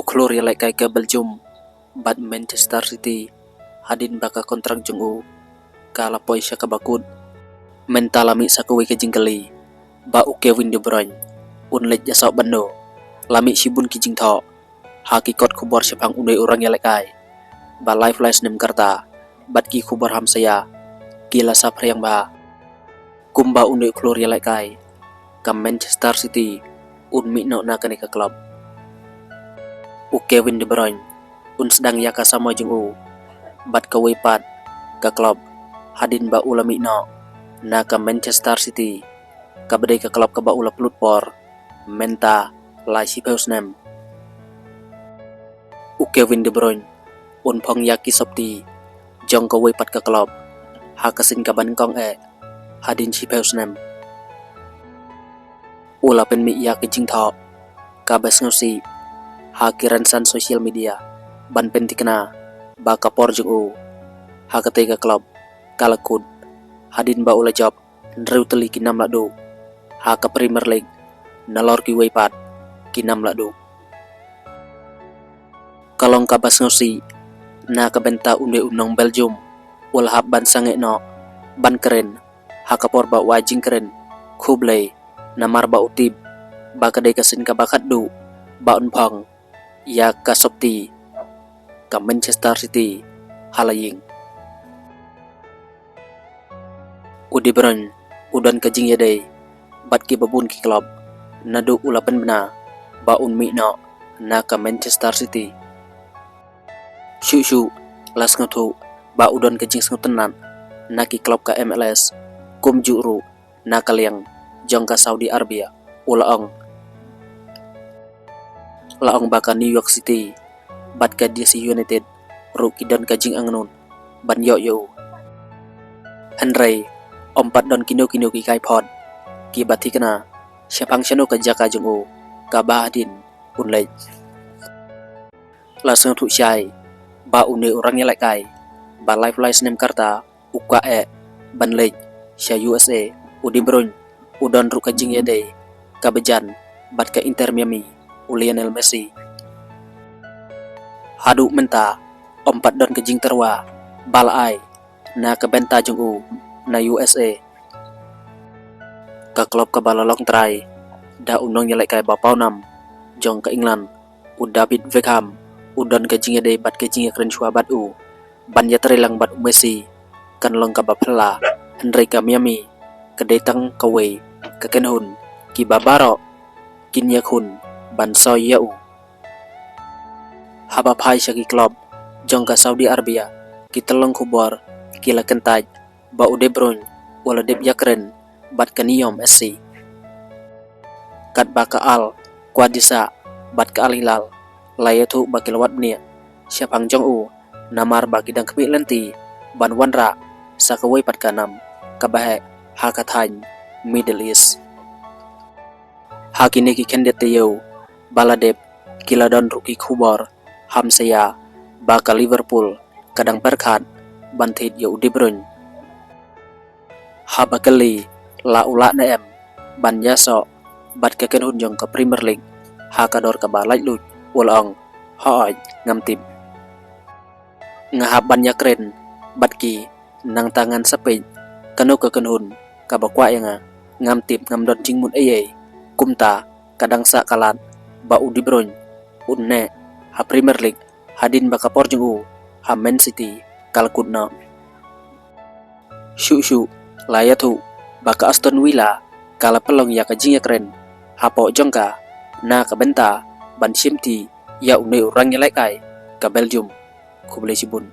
klur ya lai kai ke Belgium bat Manchester City hadin baka kontrak jung kala poi syaka bakut mentalami sakawi ke jingkali ba Kevin De Bruyne lej jasau bando lami shibun ki jing tho hakikot khubor syapang unai orang ya lai kai ba live flash nem karta bat ki khubor ham saya kila sapriyang ba kumba unai klur ya lai kai kam Manchester City mi no na kanika klub Kevin De Bruyne sedang yaka sama jung bat ka wepat ka klub hadin ba ulami no na ka Manchester City ka badai ka klub ka ba ula plutpor menta lai si peusnem Kevin De Bruyne phong yaki sopti jong ka wepat ka klub ha kasin ka ban kong hadin si peusnem ula pen mi yaki jing tho ka bas ngosi ha kiransan sosial media ban pentikna ba kapor jung ha katega klub kalakut hadin ba ula job ndreu teli kinam ladu ha ka Premier League nalor ki weipat kinam ladu kalong ka bas ngosi na ka benta unde unong Belgium ul hab ban sange no ban keren ha kapor ba wajing keren khublei namar ba utib ba kadai kasin ka bakat du ba unpong ya ka sopti ka Manchester City halaying De Bruyne udan ka jing yadai bat ki babun ki klub nadu ulapan bena ba mi no na ka Manchester City shu las ngatu ba udan ka jing ngutenan na ki klub ka MLS kum juru na kaliang jong ka Saudi Arabia ulaong laong baka New York City bat ka DC United ruki don ka jing angnun ban yo Henry ompat don kino ki kai pod ki batikna syapang syano ka jaka jung ka bahadin unlej langsung tu syai ba une orang ya lai kai ba live live nem karta ban lej sya USA De Bruyne udon ru ka jing yade ka bejan bat ka Inter Miami Lionel Messi hadu menta ompat don ka jing terwa bal ai na ka benta jung na USA ka klub ka balalong try da unong yalai kai bapau nam jong ka England David Beckham udon ka jing yade bat ka jing kren shwa bat ban ya trelang bat Messi kan long ka bapla Henry ka Miami ka detang ka we ka kenhun ki babaro kin yakun ban soy yau haba phai syaki klub jong ka Saudi Arabia ki telong khubor kila kentaj ba De Bruyne wala deb yakren bat ka Niyom SC kat ba ka Al Qadisa bat ka Al Hilal layatu ba kilawat nia syapang jong namar ba kidang kemi lenti ban wanra sa ka we pat ka nam ka bahe ha ka than Middle East ha kini ki kendet yo baladep kiladon ruki khubor hamsaya ba ka Liverpool kadang perkat bantit yo De Bruyne ha ba kali la ula na ban yaso bat ka kenhun jong ka Premier League ha ka dor ka ba laj lut ulong hoj ngamtip ngahab ban yakren bat ki nang tangan sapej kanu ka kenhun ka bakwa yang ngamtip ngamdon jingmun kumta kadang sa kalat ba De Bruyne unne ha Premier League hadin baka porjung ha Man City kalkutna shu layatu baka Aston Villa kala pelong ya ka jing yakren ha po jongka na ka benta ban simti ya unai orang yalai kai ka Belgium kublai sibun